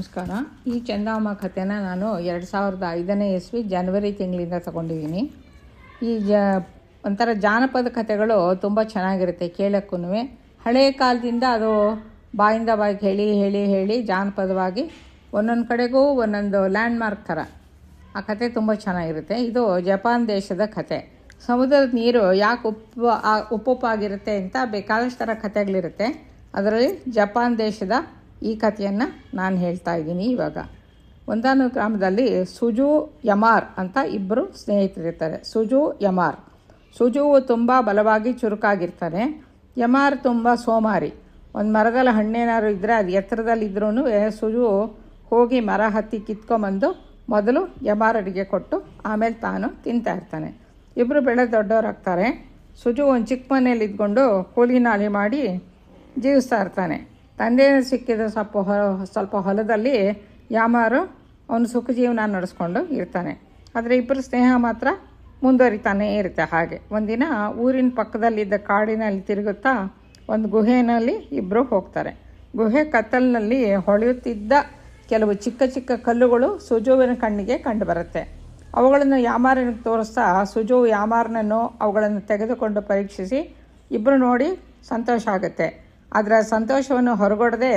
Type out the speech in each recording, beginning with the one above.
ನಮಸ್ಕಾರ. ಈ ಚಂದಾಮ ಕಥೆನ ನಾನು 2005ನೇ ಇಸ್ವಿ ಜನವರಿ ತಿಂಗಳಿಂದ ತಗೊಂಡಿದ್ದೀನಿ. ಈ ಒಂಥರ ಜಾನಪದ ಕಥೆಗಳು ತುಂಬ ಚೆನ್ನಾಗಿರುತ್ತೆ ಕೇಳೋಕ್ಕೂ. ಹಳೆಯ ಕಾಲದಿಂದ ಅದು ಬಾಯಿಂದ ಬಾಯಿಗೆ ಹೇಳಿ ಹೇಳಿ ಹೇಳಿ ಜಾನಪದವಾಗಿ ಒಂದೊಂದು ಕಡೆಗೂ ಒಂದೊಂದು ಲ್ಯಾಂಡ್ಮಾರ್ಕ್ ಥರ ಆ ಕಥೆ ತುಂಬ ಚೆನ್ನಾಗಿರುತ್ತೆ. ಇದು ಜಪಾನ್ ದೇಶದ ಕಥೆ. ಸಮುದ್ರದ ನೀರು ಯಾಕೆ ಉಪ್ಪುಪ್ಪಾಗಿರುತ್ತೆ ಅಂತ ಬೇಕಾದಷ್ಟು ಥರ ಕಥೆಗಳಿರುತ್ತೆ. ಅದರಲ್ಲಿ ಜಪಾನ್ ದೇಶದ ಈ ಕಥೆಯನ್ನು ನಾನು ಹೇಳ್ತಾ ಇದ್ದೀನಿ. ಇವಾಗ ಒಂದಾನೊಂದು ಗ್ರಾಮದಲ್ಲಿ ಸುಜು ಯಮಾರ್ ಅಂತ ಇಬ್ಬರು ಸ್ನೇಹಿತರಿರ್ತಾರೆ. ಸುಜು ಯಮಾರ್. ಸುಜು ತುಂಬ ಬಲವಾಗಿ ಚುರುಕಾಗಿರ್ತಾನೆ. ಯಮಾರ್ ತುಂಬ ಸೋಮಾರಿ. ಒಂದು ಮರದಲ್ಲಿ ಹಣ್ಣೇನಾದ್ರು ಇದ್ದರೆ ಅದು ಎತ್ತರದಲ್ಲಿದ್ರೂ ಸುಜು ಹೋಗಿ ಮರ ಹತ್ತಿ ಕಿತ್ಕೊಂಬಂದು ಮೊದಲು ಯಮಾರರಿಗೆ ಕೊಟ್ಟು ಆಮೇಲೆ ತಾನು ತಿಂತಾ ಇರ್ತಾನೆ. ಇಬ್ಬರು ಬೆಳೆದು ದೊಡ್ಡವರಾಗ್ತಾರೆ. ಸುಜು ಒಂದು ಚಿಕ್ಕ ಮನೇಲಿ ಇದ್ಕೊಂಡು ಕೂಲಿ ನಾಲಿ ಮಾಡಿ ಜೀವಿಸ್ತಾ ಇರ್ತಾನೆ. ತಂದೆ ಸಿಕ್ಕಿದ ಸ್ವಲ್ಪ ಹೊಲದಲ್ಲಿ ಯಾಮಾರು ಅವನು ಸುಖ ಜೀವನ ನಡೆಸ್ಕೊಂಡು ಇರ್ತಾನೆ. ಆದರೆ ಇಬ್ಬರು ಸ್ನೇಹ ಮಾತ್ರ ಮುಂದುವರಿತಾನೇ ಇರುತ್ತೆ. ಹಾಗೆ ಒಂದಿನ ಊರಿನ ಪಕ್ಕದಲ್ಲಿದ್ದ ಕಾಡಿನಲ್ಲಿ ತಿರುಗುತ್ತಾ ಒಂದು ಗುಹೆಯಲ್ಲಿ ಇಬ್ಬರು ಹೋಗ್ತಾರೆ. ಗುಹೆ ಕತ್ತಲಿನಲ್ಲಿ ಹೊಳೆಯುತ್ತಿದ್ದ ಕೆಲವು ಚಿಕ್ಕ ಚಿಕ್ಕ ಕಲ್ಲುಗಳು ಸುಜುವಿನ ಕಣ್ಣಿಗೆ ಕಂಡು ಬರುತ್ತೆ. ಅವುಗಳನ್ನು ಯಾಮಾರನಿಗೆ ತೋರಿಸ್ತಾ ಸುಜು ಯಾಮಾರನನ್ನು ಅವುಗಳನ್ನು ತೆಗೆದುಕೊಂಡು ಪರೀಕ್ಷಿಸಿ ಇಬ್ಬರು ನೋಡಿ ಸಂತೋಷ ಆಗುತ್ತೆ. ಆದರೆ ಸಂತೋಷವನ್ನು ಹೊರಗೊಡದೆ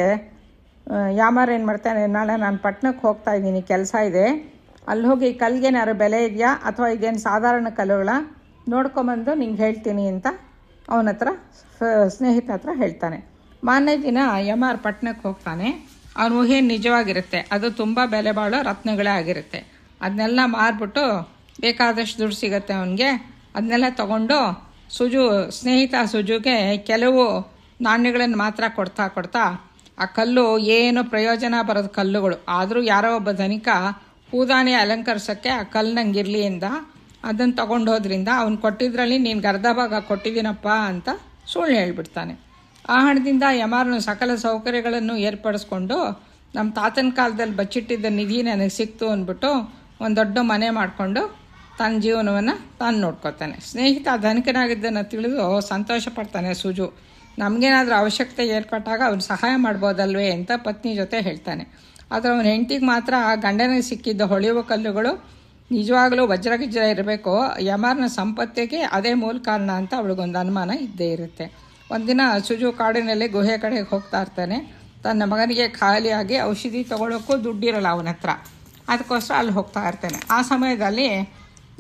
ಯಾಮಾರ ಏನು ಮಾಡ್ತಾನೆ, ನಾಳೆ ನಾನು ಪಟ್ಟಣಕ್ಕೆ ಹೋಗ್ತಾ ಇದ್ದೀನಿ, ಕೆಲಸ ಇದೆ, ಅಲ್ಲಿ ಹೋಗಿ ಕಲ್ಲಿಗೇನಾದ್ರು ಬೆಲೆ ಇದೆಯಾ ಅಥವಾ ಇದೇನು ಸಾಧಾರಣ ಕಲ್ಲುಗಳ ನೋಡ್ಕೊಂಬಂದು ನಿಂಗೆ ಹೇಳ್ತೀನಿ ಅಂತ ಅವನ ಹತ್ರ ಸ್ನೇಹಿತ ಹತ್ರ ಹೇಳ್ತಾನೆ. ಮಾರನೇ ದಿನ ಯಮಾರ್ ಪಟ್ಟಣಕ್ಕೆ ಹೋಗ್ತಾನೆ. ಅವನ ಊಹೆ ನಿಜವಾಗಿರುತ್ತೆ. ಅದು ತುಂಬ ಬೆಲೆ ಬಾಳೋ ರತ್ನಗಳೇ ಆಗಿರುತ್ತೆ. ಅದನ್ನೆಲ್ಲ ಮಾರ್ಬಿಟ್ಟು ಬೇಕಾದಷ್ಟು ದುಡ್ಡು ಸಿಗುತ್ತೆ ಅವನಿಗೆ. ಅದನ್ನೆಲ್ಲ ತಗೊಂಡು ಸ್ನೇಹಿತ ಸುಜುಗೆ ಕೆಲವು ನಾಣ್ಯಗಳನ್ನು ಮಾತ್ರ ಕೊಡ್ತಾ ಆ ಕಲ್ಲು ಏನು ಪ್ರಯೋಜನ ಬರೋದು ಕಲ್ಲುಗಳು. ಆದರೂ ಯಾರೋ ಒಬ್ಬ ಧನಿಕ ಹೂದಾನಿ ಅಲಂಕರಿಸೋಕ್ಕೆ ಆ ಕಲ್ಲು ನಂಗಿರಲಿ ಎಂದ. ಅದನ್ನು ತೊಗೊಂಡೋದ್ರಿಂದ ಅವ್ನು ಕೊಟ್ಟಿದ್ರಲ್ಲಿ ನೀನು ಅರ್ಧ ಭಾಗ ಕೊಟ್ಟಿದ್ದೀನಪ್ಪ ಅಂತ ಸುಳ್ಳು ಹೇಳ್ಬಿಡ್ತಾನೆ. ಆ ಹಣದಿಂದ ಯಮಾರನು ಸಕಲ ಸೌಕರ್ಯಗಳನ್ನು ಏರ್ಪಡಿಸ್ಕೊಂಡು ನಮ್ಮ ತಾತನ ಕಾಲದಲ್ಲಿ ಬಚ್ಚಿಟ್ಟಿದ್ದ ನಿಧಿ ನನಗೆ ಸಿಕ್ತು ಅಂದ್ಬಿಟ್ಟು ಒಂದು ದೊಡ್ಡ ಮನೆ ಮಾಡಿಕೊಂಡು ತನ್ನ ಜೀವನವನ್ನು ತಾನು ನೋಡ್ಕೊತಾನೆ. ಸ್ನೇಹಿತ ಧನಿಕನಾಗಿದ್ದನ್ನು ತಿಳಿದು ಸಂತೋಷ ಪಡ್ತಾನೆ ಸುಜು. ನಮಗೇನಾದರೂ ಅವಶ್ಯಕತೆ ಏರ್ಪಟ್ಟಾಗ ಅವ್ನು ಸಹಾಯ ಮಾಡ್ಬೋದಲ್ವೇ ಅಂತ ಪತ್ನಿ ಜೊತೆ ಹೇಳ್ತಾನೆ. ಆದರೆ ಅವನ ಹೆಂಡತಿಗೆ ಮಾತ್ರ ಗಂಡನಿಗೆ ಸಿಕ್ಕಿದ್ದ ಹೊಳೆಯುವ ಕಲ್ಲುಗಳು ನಿಜವಾಗಲೂ ವಜ್ರಗಿಜ್ರ ಇರಬೇಕು, ಯಮಾರನ ಸಂಪತ್ತಿಗೆ ಅದೇ ಮೂಲ ಕಾರಣ ಅಂತ ಅವಳಿಗೊಂದು ಅನುಮಾನ ಇದ್ದೇ ಇರುತ್ತೆ. ಒಂದಿನ ಸುಜು ಕಾಡಿನಲ್ಲಿ ಗುಹೆ ಕಡೆಗೆ ಹೋಗ್ತಾ ಇರ್ತಾನೆ. ತನ್ನ ಮಗನಿಗೆ ಖಾಲಿಯಾಗಿ ಔಷಧಿ ತೊಗೊಳೋಕ್ಕೂ ದುಡ್ಡಿರಲ್ಲ ಅವನ ಹತ್ರ. ಅದಕ್ಕೋಸ್ಕರ ಅಲ್ಲಿ ಹೋಗ್ತಾ ಇರ್ತಾನೆ. ಆ ಸಮಯದಲ್ಲಿ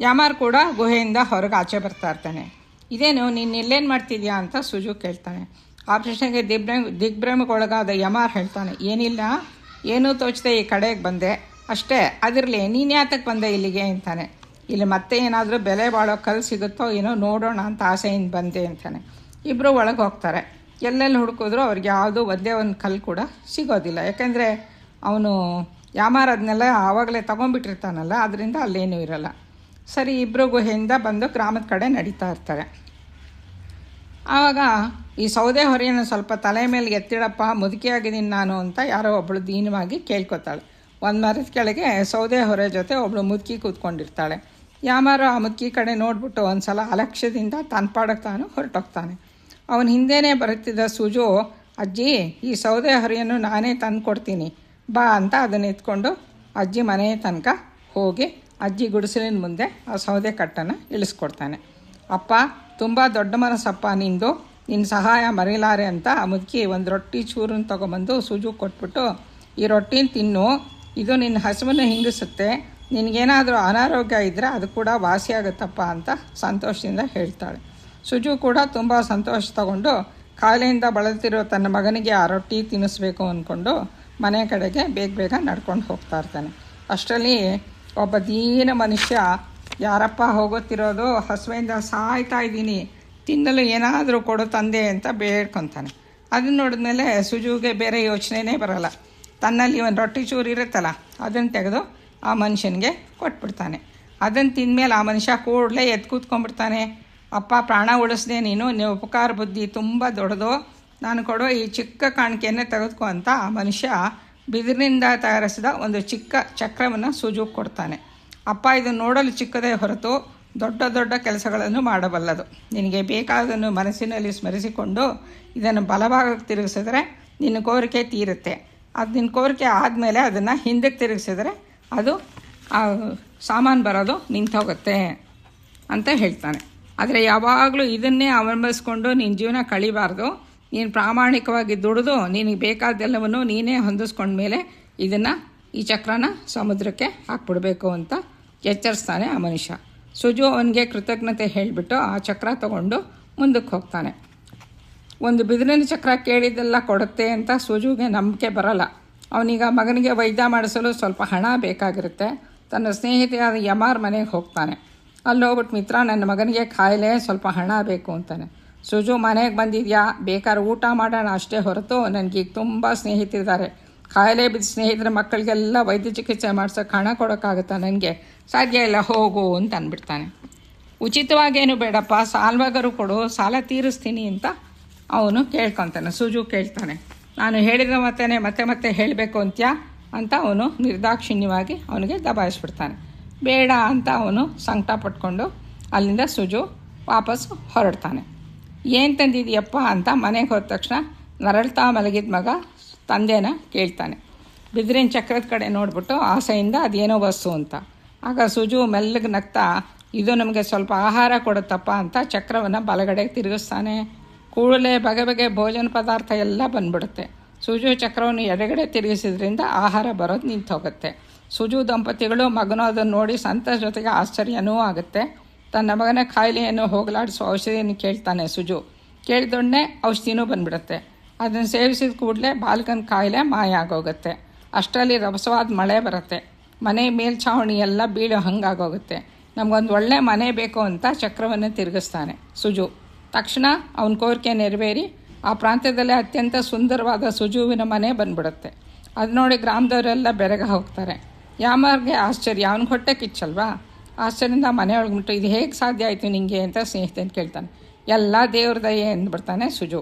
ಯಮಾರ್ ಕೂಡ ಗುಹೆಯಿಂದ ಹೊರಗೆ ಆಚೆ ಬರ್ತಾ ಇರ್ತಾನೆ. ಇದೇನು ನೀನು ಇಲ್ಲೇನು ಮಾಡ್ತಿದ್ಯಾ ಅಂತ ಸುಜು ಕೇಳ್ತಾನೆ. ಆ ಪ್ರಶ್ನೆಗೆ ದಿಗ್ಭ್ರಮೆಗೊಳಗಾದ ಯಮಾರ್ ಹೇಳ್ತಾನೆ, ಏನಿಲ್ಲ, ಏನೂ ತೋಚದೆ ಈ ಕಡೆಗೆ ಬಂದೆ ಅಷ್ಟೇ, ಅದಿರಲಿ ನೀನು ಯಾತಕ್ಕೆ ಬಂದೆ ಇಲ್ಲಿಗೆ ಅಂತಾನೆ. ಇಲ್ಲಿ ಮತ್ತೆ ಏನಾದರೂ ಬೆಲೆ ಬಾಳೋ ಕಲ್ಲು ಸಿಗುತ್ತೋ ಏನೋ ನೋಡೋಣ ಅಂತ ಆಸೆಯಿಂದ ಬಂದೆ ಅಂತಾನೆ. ಇಬ್ಬರು ಒಳಗೆ ಹೋಗ್ತಾರೆ. ಎಲ್ಲೆಲ್ಲಿ ಹುಡುಕಿದ್ರು ಅವ್ರಿಗೆ ಯಾವುದೂ ಒಂದೇ ಒಂದು ಕಲ್ಲು ಕೂಡ ಸಿಗೋದಿಲ್ಲ. ಯಾಕೆಂದರೆ ಅವನು ಯಾಮಾರ್ ಅದನ್ನೆಲ್ಲ ಆವಾಗಲೇ ತೊಗೊಂಡ್ಬಿಟ್ಟಿರ್ತಾನಲ್ಲ, ಅದರಿಂದ ಅಲ್ಲೇನೂ ಇರೋಲ್ಲ. ಸರಿ, ಇಬ್ಬರು ಗುಹೆಯಿಂದ ಬಂದು ಗ್ರಾಮದ ಕಡೆ ನಡೀತಾ ಇರ್ತಾರೆ. ಆವಾಗ ಈ ಸೌದೆ ಹೊರೆಯನ್ನು ಸ್ವಲ್ಪ ತಲೆ ಮೇಲೆ ಎತ್ತಿಡಪ್ಪ, ಮುದುಕಿಯಾಗಿದ್ದೀನಿ ನಾನು ಅಂತ ಯಾರೋ ಒಬ್ಬಳು ದೀನವಾಗಿ ಕೇಳ್ಕೊತಾಳೆ. ಒಂದು ಮರದ ಕೆಳಗೆ ಸೌದೆ ಹೊರೆ ಜೊತೆ ಒಬ್ಬಳು ಮುದುಕಿ ಕೂತ್ಕೊಂಡಿರ್ತಾಳೆ. ಯಾಮಾರು ಆ ಮುದುಕಿ ಕಡೆ ನೋಡ್ಬಿಟ್ಟು ಒಂದು ಸಲ ಅಲಕ್ಷ್ಯದಿಂದ ತನ್ನ ಪಾಡಕ್ಕೆ ತಾನು ಹೊರಟೋಗ್ತಾನೆ. ಅವನ ಹಿಂದೆನೇ ಬರುತ್ತಿದ್ದ ಸುಜು, ಅಜ್ಜಿ ಈ ಸೌದೆ ಹೊರೆಯನ್ನು ನಾನೇ ತಂದು ಕೊಡ್ತೀನಿ ಬಾ ಅಂತ ಅದನ್ನು ಎತ್ಕೊಂಡು ಅಜ್ಜಿ ಮನೆಯ ತನಕ ಹೋಗಿ ಅಜ್ಜಿ ಗುಡಿಸಲಿನ ಮುಂದೆ ಆ ಸೌದೆ ಕಟ್ಟನ್ನು ಇಳಿಸ್ಕೊಡ್ತಾನೆ. ಅಪ್ಪ, ತುಂಬ ದೊಡ್ಡ ಮನಸ್ಸಪ್ಪ ನಿಂದು, ನಿನ್ನ ಸಹಾಯ ಮರೀಲಾರೆ ಅಂತ ಆ ಮುದುಕಿ ಒಂದು ರೊಟ್ಟಿ ಚೂರನ್ನು ತೊಗೊಂಬಂದು ಸುಜು ಕೊಟ್ಬಿಟ್ಟು, ಈ ರೊಟ್ಟಿನ ತಿನ್ನು, ಇದು ನಿನ್ನ ಹಸುವನ್ನು ಹಿಂಗಿಸುತ್ತೆ, ನಿನಗೇನಾದರೂ ಅನಾರೋಗ್ಯ ಇದ್ದರೆ ಅದು ಕೂಡ ವಾಸಿಯಾಗುತ್ತಪ್ಪ ಅಂತ ಸಂತೋಷದಿಂದ ಹೇಳ್ತಾಳೆ. ಸುಜು ಕೂಡ ತುಂಬ ಸಂತೋಷ ತಗೊಂಡು ಕಾಯಿಲೆಯಿಂದ ಬಳಲ್ತಿರೋ ತನ್ನ ಮಗನಿಗೆ ಆ ರೊಟ್ಟಿ ತಿನ್ನಿಸ್ಬೇಕು ಅಂದ್ಕೊಂಡು ಮನೆ ಕಡೆಗೆ ಬೇಗ ನಡ್ಕೊಂಡು ಹೋಗ್ತಾ ಇರ್ತಾನೆ. ಅಷ್ಟರಲ್ಲಿ ಒಬ್ಬ ದೀನ ಮನುಷ್ಯ, ಯಾರಪ್ಪ ಹೋಗುತ್ತಿರೋದು, ಹಸುವೆಯಿಂದ ಸಾಯ್ತಾ ಇದ್ದೀನಿ, ತಿನ್ನಲು ಏನಾದರೂ ಕೊಡು ತಂದೆ ಅಂತ ಬೇಡ್ಕೊತಾನೆ. ಅದನ್ನು ನೋಡಿದ್ಮೇಲೆ ಸುಜುಗೆ ಬೇರೆ ಯೋಚನೆಯೇ ಬರೋಲ್ಲ. ತನ್ನಲ್ಲಿ ಒಂದು ರೊಟ್ಟಿ ಚೂರು ಇರುತ್ತಲ್ಲ, ಅದನ್ನು ತೆಗೆದು ಆ ಮನುಷ್ಯನಿಗೆ ಕೊಟ್ಬಿಡ್ತಾನೆ. ಅದನ್ನು ತಿಂದಮೇಲೆ ಆ ಮನುಷ್ಯ ಕೂಡಲೇ ಎದ್ದು ಕೂತ್ಕೊಂಡ್ಬಿಡ್ತಾನೆ. ಅಪ್ಪ, ಪ್ರಾಣ ಉಳಿಸ್ದೆ ನೀನು, ನೀವು ಉಪಕಾರ ಬುದ್ಧಿ ತುಂಬ ದೊಡ್ಡದು, ನಾನು ಕೊಡೋ ಈ ಚಿಕ್ಕ ಕಾಣಿಕೆಯನ್ನೇ ತೆಗೆದುಕೊ ಅಂತ ಆ ಮನುಷ್ಯ ಬಿದಿರಿನಿಂದ ತಯಾರಿಸಿದ ಒಂದು ಚಿಕ್ಕ ಚಕ್ರವನ್ನು ಸುಜುಗೆ ಕೊಡ್ತಾನೆ. ಅಪ್ಪ, ಇದು ನೋಡಲು ಚಿಕ್ಕದೇ ಹೊರತು ದೊಡ್ಡ ದೊಡ್ಡ ಕೆಲಸಗಳನ್ನು ಮಾಡಬಲ್ಲದು. ನಿನಗೆ ಬೇಕಾದನ್ನು ಮನಸ್ಸಿನಲ್ಲಿ ಸ್ಮರಿಸಿಕೊಂಡು ಇದನ್ನು ಬಲಭಾಗಕ್ಕೆ ತಿರುಗಿಸಿದ್ರೆ ನಿನ್ನ ಕೋರಿಕೆ ತೀರುತ್ತೆ. ಅದು ನಿನ್ನ ಕೋರಿಕೆ ಆದಮೇಲೆ ಅದನ್ನು ಹಿಂದಕ್ಕೆ ತಿರುಗಿಸಿದ್ರೆ ಅದು ಸಾಮಾನು ಬರೋದು ನಿಂತೋಗುತ್ತೆ ಅಂತ ಹೇಳ್ತಾನೆ. ಆದರೆ ಯಾವಾಗಲೂ ಇದನ್ನೇ ಅವಲಂಬಿಸ್ಕೊಂಡು ನಿನ್ನ ಜೀವನ ಕಳಿಬಾರ್ದು. ನೀನು ಪ್ರಾಮಾಣಿಕವಾಗಿ ದುಡಿದು ನಿನಗೆ ಬೇಕಾದೆಲ್ಲವನ್ನು ನೀನೇ ಹೊಂದಿಸ್ಕೊಂಡ್ಮೇಲೆ ಈ ಚಕ್ರನ ಸಮುದ್ರಕ್ಕೆ ಹಾಕ್ಬಿಡ್ಬೇಕು ಅಂತ ಎಚ್ಚರಿಸ್ತಾನೆ ಆ ಮನುಷ್ಯ. ಸುಜು ಅವನಿಗೆ ಕೃತಜ್ಞತೆ ಹೇಳಿಬಿಟ್ಟು ಆ ಚಕ್ರ ತಗೊಂಡು ಮುಂದಕ್ಕೆ ಹೋಗ್ತಾನೆ. ಒಂದು ಬಿದಿರಿನ ಚಕ್ರ ಕೇಳಿದ್ದೆಲ್ಲ ಕೊಡುತ್ತೆ ಅಂತ ಸುಜುಗೆ ನಂಬಿಕೆ ಬರಲ್ಲ. ಅವನೀಗ ಮಗನಿಗೆ ವೈದ್ಯ ಮಾಡಿಸಲು ಸ್ವಲ್ಪ ಹಣ ಬೇಕಾಗಿರುತ್ತೆ. ತನ್ನ ಸ್ನೇಹಿತೆಯಾದ ಯಮಾರ್ ಮನೆಗೆ ಹೋಗ್ತಾನೆ. ಅಲ್ಲಿ ಹೋಗ್ಬಿಟ್ಟು, ಮಿತ್ರ, ನನ್ನ ಮಗನಿಗೆ ಕಾಯಿಲೆ, ಸ್ವಲ್ಪ ಹಣ ಬೇಕು ಅಂತಾನೆ. ಸುಜು, ಮನೆಗೆ ಬಂದಿದ್ಯಾ, ಬೇಕಾದ್ರೆ ಊಟ ಮಾಡೋಣ ಅಷ್ಟೇ ಹೊರತು ನನಗೀಗ ತುಂಬ ಸ್ನೇಹಿತರಿದ್ದಾರೆ. ಕಾಯಿಲೆ ಬಿದ್ದ ಸ್ನೇಹಿತರ ಮಕ್ಕಳಿಗೆಲ್ಲ ವೈದ್ಯ ಚಿಕಿತ್ಸೆ ಮಾಡ್ಸೋಕ್ಕೆ ಹಣ ಕೊಡೋಕ್ಕಾಗುತ್ತಾ, ನನಗೆ ಸಾಧ್ಯ ಇಲ್ಲ, ಹೋಗು ಅಂತ ಅಂದ್ಬಿಡ್ತಾನೆ. ಉಚಿತವಾಗೇನು ಬೇಡಪ್ಪ, ಸಾಲವಾಗರೂ ಕೊಡು, ಸಾಲ ತೀರಿಸ್ತೀನಿ ಅಂತ ಅವನು ಕೇಳ್ಕೊತಾನೆ. ಸುಜು ಕೇಳ್ತಾನೆ, ನಾನು ಹೇಳಿದ ಮತ್ತೆ ಮತ್ತೆ ಹೇಳಬೇಕು ಅಂತ್ಯಾ ಅಂತ ಅವನು ನಿರ್ದಾಕ್ಷಿಣ್ಯವಾಗಿ ಅವನಿಗೆ ದಬಾಯಿಸ್ಬಿಡ್ತಾನೆ. ಬೇಡ ಅಂತ ಅವನು ಸಂಕಟ ಪಟ್ಕೊಂಡು ಅಲ್ಲಿಂದ ಸುಜು ವಾಪಸ್ ಹೊರಡ್ತಾನೆ. ಏನು ತಂದಿದೆಯಪ್ಪ ಅಂತ ಮನೆಗೆ ಹೋದ ತಕ್ಷಣ ನರಳ್ತಾ ಮಲಗಿದ ಮಗ ತಂದೆನ ಕೇಳ್ತಾನೆ. ಬಿದಿರಿನ ಚಕ್ರದ ಕಡೆ ನೋಡಿಬಿಟ್ಟು ಆಸೆಯಿಂದ ಅದೇನೋ ವಸ್ತು ಅಂತ. ಆಗ ಸುಜು ಮೆಲ್ಲಗೆ ನಗ್ತಾ, ಇದು ನಮಗೆ ಸ್ವಲ್ಪ ಆಹಾರ ಕೊಡುತ್ತಪ್ಪ ಅಂತ ಚಕ್ರವನ್ನು ಬಲಗಡೆಗೆ ತಿರುಗಿಸ್ತಾನೆ. ಕೂಡಲೇ ಬಗೆ ಭೋಜನ ಪದಾರ್ಥ ಎಲ್ಲ ಬಂದ್ಬಿಡುತ್ತೆ. ಸುಜು ಚಕ್ರವನ್ನು ಎಡಗಡೆ ತಿರುಗಿಸಿದ್ರಿಂದ ಆಹಾರ ಬರೋದು ನಿಂತು ಹೋಗುತ್ತೆ. ಸುಜು ದಂಪತಿಗಳು ಮಗನೂ ಅದನ್ನು ನೋಡಿ ಸಂತೋಷ ಜೊತೆಗೆ ಆಶ್ಚರ್ಯನೂ ಆಗುತ್ತೆ. ತನ್ನ ಮಗನ ಕಾಯಿಲೆಯನ್ನು ಹೋಗಲಾಡಿಸುವ ಔಷಧಿಯನ್ನು ಕೇಳ್ತಾನೆ ಸುಜು. ಕೇಳಿದೊಡನೆ ಔಷಧಿನೂ ಬಂದ್ಬಿಡುತ್ತೆ. ಅದನ್ನು ಸೇವಿಸಿದ ಕೂಡಲೇ ಬಾಲಕನ ಕಾಯಿಲೆ ಮಾಯ ಆಗೋಗುತ್ತೆ. ಅಷ್ಟರಲ್ಲಿ ರಭಸವಾದ ಮಳೆ ಬರುತ್ತೆ. ಮನೆ ಮೇಲ್ಛಾವಣಿ ಎಲ್ಲ ಬೀಳೋ ಹಂಗಾಗೋಗುತ್ತೆ. ನಮಗೊಂದು ಒಳ್ಳೆ ಮನೆ ಬೇಕು ಅಂತ ಚಕ್ರವನ್ನು ತಿರುಗಿಸ್ತಾನೆ ಸುಜು. ತಕ್ಷಣ ಅವನ ಕೋರಿಕೆ ನೆರವೇರಿ ಆ ಪ್ರಾಂತ್ಯದಲ್ಲೇ ಅತ್ಯಂತ ಸುಂದರವಾದ ಸುಜುವಿನ ಮನೆ ಬಂದ್ಬಿಡುತ್ತೆ. ಅದು ನೋಡಿ ಗ್ರಾಮದವರೆಲ್ಲ ಬೆರಗ ಹೋಗ್ತಾರೆ. ಯಾಮಾರ್ಗೆ ಆಶ್ಚರ್ಯ, ಅವನಿಗೆ ಹೊಟ್ಟೆ ಕಿಚ್ಚಲ್ವಾ. ಆಶ್ಚರ್ಯದಿಂದ ಮನೆಯೊಳಗೆ ಬಿಟ್ಟು, ಇದು ಹೇಗೆ ಸಾಧ್ಯ ಆಯಿತು ನಿಮಗೆ ಅಂತ ಸ್ನೇಹಿತನ ಕೇಳ್ತಾನೆ. ಎಲ್ಲ ದೇವ್ರ ದಯೆ ಅಂದ್ಬಿಡ್ತಾನೆ ಸುಜು.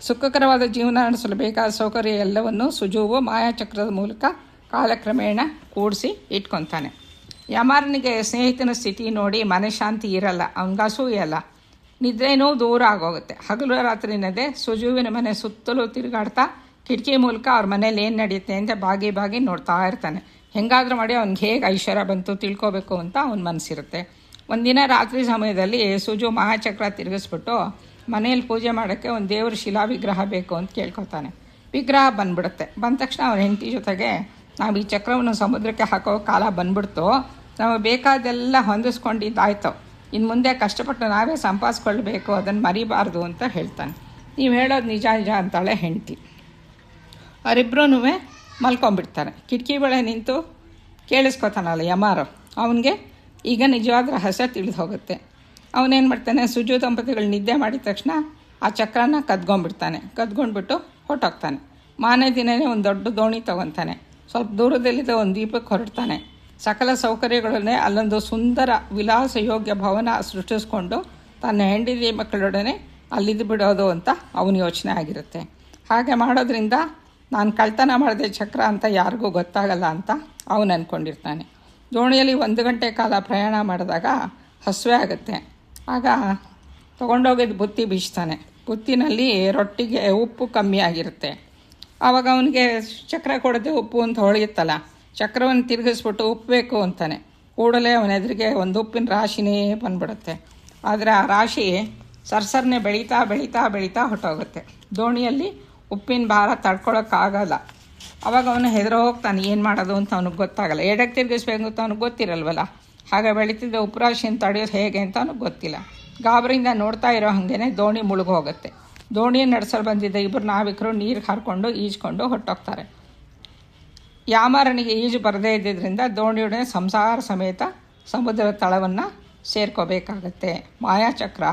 ಸುಖಕರವಾದ ಜೀವನ ನಡೆಸಲು ಬೇಕಾದ ಸೌಕರ್ಯ ಎಲ್ಲವನ್ನು ಸುಜುವು ಮಾಯಾಚಕ್ರದ ಮೂಲಕ ಕಾಲಕ್ರಮೇಣ ಕೂಡಿಸಿ ಇಟ್ಕೊತಾನೆ. ಯಮಾರನಿಗೆ ಸ್ನೇಹಿತನ ಸ್ಥಿತಿ ನೋಡಿ ಮನಃಶಾಂತಿ ಇರಲ್ಲ, ಅವನಿಗೆ ಅಸೂಯಲ್ಲ, ನಿದ್ರೇನೂ ದೂರ ಆಗೋಗುತ್ತೆ. ಹಗಲು ರಾತ್ರಿನದೇ ಸುಜುವಿನ ಮನೆ ಸುತ್ತಲೂ ತಿರುಗಾಡ್ತಾ ಕಿಟಕಿ ಮೂಲಕ ಅವ್ರ ಮನೇಲಿ ಏನು ನಡೆಯುತ್ತೆ ಅಂತ ಬಾಗಿ ನೋಡ್ತಾ ಇರ್ತಾನೆ. ಹೆಂಗಾದ್ರೂ ಮಾಡಿ ಅವ್ನಿಗೆ ಹೇಗೆ ಐಶ್ವರ್ಯ ಬಂತು ತಿಳ್ಕೊಬೇಕು ಅಂತ ಅವನ ಮನಸ್ಸಿರುತ್ತೆ. ಒಂದಿನ ರಾತ್ರಿ ಸಮಯದಲ್ಲಿ ಸುಜು ಮಹಾಚಕ್ರ ತಿರುಗಿಸ್ಬಿಟ್ಟು ಮನೆಯಲ್ಲಿ ಪೂಜೆ ಮಾಡೋಕ್ಕೆ ಒಂದು ದೇವ್ರ ಶಿಲಾ ವಿಗ್ರಹ ಬೇಕು ಅಂತ ಕೇಳ್ಕೊತಾನೆ. ವಿಗ್ರಹ ಬಂದ್ಬಿಡುತ್ತೆ. ಬಂದ ತಕ್ಷಣ ಅವ್ರ ಹೆಂಡತಿ ಜೊತೆಗೆ, ನಾವು ಈ ಚಕ್ರವನ್ನು ಸಮುದ್ರಕ್ಕೆ ಹಾಕೋ ಕಾಲ ಬಂದ್ಬಿಡ್ತು, ನಾವು ಬೇಕಾದೆಲ್ಲ ಹೊಂದಿಸ್ಕೊಂಡಿದ್ದಾಯ್ತು, ಇನ್ನು ಮುಂದೆ ಕಷ್ಟಪಟ್ಟು ನಾವೇ ಸಂಪಾದಿಸ್ಕೊಳ್ಬೇಕು, ಅದನ್ನು ಮರಿಬಾರ್ದು ಅಂತ ಹೇಳ್ತಾನೆ. ನೀವು ಹೇಳೋದು ನಿಜ ಅಂತಾಳೆ ಹೆಂಡತಿ. ಅವರಿಬ್ಬರೂ ಮಲ್ಕೊಂಡ್ಬಿಡ್ತಾರೆ. ಕಿಟಕಿ ಬಳಿ ನಿಂತು ಕೇಳಿಸ್ಕೊತಾನಲ್ಲ ಯಮಾರು, ಅವನಿಗೆ ಈಗ ನಿಜವಾದ ರಹಸ್ಯ ತಿಳಿದು ಹೋಗುತ್ತೆ. ಅವನೇನು ಮಾಡ್ತಾನೆ, ಸುಜು ದಂಪತಿಗಳು ನಿದ್ದೆ ಮಾಡಿದ ತಕ್ಷಣ ಆ ಚಕ್ರನ ಕದ್ಕೊಂಡ್ಬಿಟ್ಟು ಹೊಟ್ಟೋಗ್ತಾನೆ. ಮಾರನೇ ದಿನವೇ ಒಂದು ದೊಡ್ಡ ದೋಣಿ ತೊಗೊತಾನೆ. ಸ್ವಲ್ಪ ದೂರದಲ್ಲಿದ್ದ ಒಂದು ದೀಪಕ್ಕೆ ಹೊರಡ್ತಾನೆ. ಸಕಲ ಸೌಕರ್ಯಗಳನ್ನೇ ಅಲ್ಲೊಂದು ಸುಂದರ ವಿಲಾಸ ಯೋಗ್ಯ ಭವನ ಸೃಷ್ಟಿಸ್ಕೊಂಡು ತನ್ನ ಹೆಂಡತಿ ಮಕ್ಕಳೊಡನೆ ಅಲ್ಲಿದ್ದು ಬಿಡೋದು ಅಂತ ಅವನ ಯೋಚನೆ ಆಗಿರುತ್ತೆ. ಹಾಗೆ ಮಾಡೋದ್ರಿಂದ ನಾನು ಕಳ್ತನ ಮಾಡಿದೆ ಚಕ್ರ ಅಂತ ಯಾರಿಗೂ ಗೊತ್ತಾಗಲ್ಲ ಅಂತ ಅವನು ಅಂದ್ಕೊಂಡಿರ್ತಾನೆ. ದೋಣಿಯಲ್ಲಿ 1 ಗಂಟೆ ಕಾಲ ಪ್ರಯಾಣ ಮಾಡಿದಾಗ ಹಸಿವೆ ಆಗುತ್ತೆ. ಆಗ ತೊಗೊಂಡೋಗಿದ್ದು ಬುತ್ತಿ ಬೀಸ್ತಾನೆ. ಬುತ್ತಿನಲ್ಲಿ ರೊಟ್ಟಿಗೆ ಉಪ್ಪು ಕಮ್ಮಿ ಆಗಿರುತ್ತೆ. ಆವಾಗ ಅವನಿಗೆ ಚಕ್ರ ಕೊಡದೆ ಉಪ್ಪು ಅಂತ ಹೊಳೆಯುತ್ತಲ್ಲ, ಚಕ್ರವನ್ನು ತಿರುಗಿಸ್ಬಿಟ್ಟು ಉಪ್ಪು ಬೇಕು ಅಂತಾನೆ. ಕೂಡಲೇ ಅವನ ಎದುರಿಗೆ ಒಂದು ಉಪ್ಪಿನ ರಾಶಿನೇ ಬಂದ್ಬಿಡುತ್ತೆ. ಆದರೆ ಆ ರಾಶಿ ಸರ್ಸರ್ನೆ ಬೆಳೀತಾ ಹೊಟ್ಟೋಗುತ್ತೆ. ದೋಣಿಯಲ್ಲಿ ಉಪ್ಪಿನ ಭಾರ ತಡ್ಕೊಳಕ್ಕಾಗಲ್ಲ. ಅವಾಗ ಅವನು ಹೆದರೋ ಹೋಗ್ತಾನೆ, ಏನು ಮಾಡೋದು ಅಂತ ಅವ್ನಿಗೆ ಗೊತ್ತಾಗಲ್ಲ. ಎಡಕ್ಕೆ ತಿರುಗಿಸ್ಬೇಕು ಅಂತ ಅವ್ನಿಗೆ ಗೊತ್ತಿರಲ್ವಲ್ಲ. ಹಾಗೆ ಬೆಳೀತಿದ್ದ ಉಪರಾಶಿಯನ್ನು ತಡೆಯೋದು ಹೇಗೆ ಅಂತ ಅವ್ನಿಗೆ ಗೊತ್ತಿಲ್ಲ. ಗಾಬರಿಯಿಂದ ನೋಡ್ತಾ ಇರೋ ಹಾಗೇ ದೋಣಿ ಮುಳುಗೋಗುತ್ತೆ. ದೋಣಿಯನ್ನು ನಡೆಸಲು ಬಂದಿದ್ದ 2 ನಾವಿಕರು ನೀರಿಗೆ ಹಾರಿಕೊಂಡು ಈಜ್ಕೊಂಡು ಹೊಟ್ಟೋಗ್ತಾರೆ. ಯಾಮಾರನಿಗೆ ಈಜು ಬರದೇ ಇದ್ದಿದ್ದರಿಂದ ದೋಣಿಯೊಡನೆ ಸಂಸಾರ ಸಮೇತ ಸಮುದ್ರದ ತಳವನ್ನು ಸೇರ್ಕೋಬೇಕಾಗತ್ತೆ. ಮಾಯಾಚಕ್ರ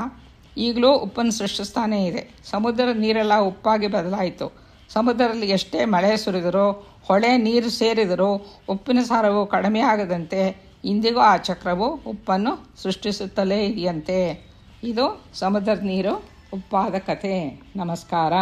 ಈಗಲೂ ಉಪ್ಪನ್ನು ಸೃಷ್ಟಿಸ್ತಾನೇ ಇದೆ. ಸಮುದ್ರದ ನೀರೆಲ್ಲ ಉಪ್ಪಾಗಿ ಬದಲಾಯಿತು. ಸಮುದ್ರದಲ್ಲಿ ಎಷ್ಟೇ ಮಳೆ ಸುರಿದರೂ, ಹೊಳೆ ನೀರು ಸೇರಿದರೂ ಉಪ್ಪಿನ ಸಾರವು ಕಡಿಮೆ ಆಗದಂತೆ ಇಂದಿಗೂ ಆ ಚಕ್ರವು ಉಪ್ಪನ್ನು ಸೃಷ್ಟಿಸುತ್ತಲೇ ಇದೆಯಂತೆ. ಇದು ಸಮುದ್ರದ ನೀರು ಉಪ್ಪಾದ ಕಥೆ. ನಮಸ್ಕಾರ.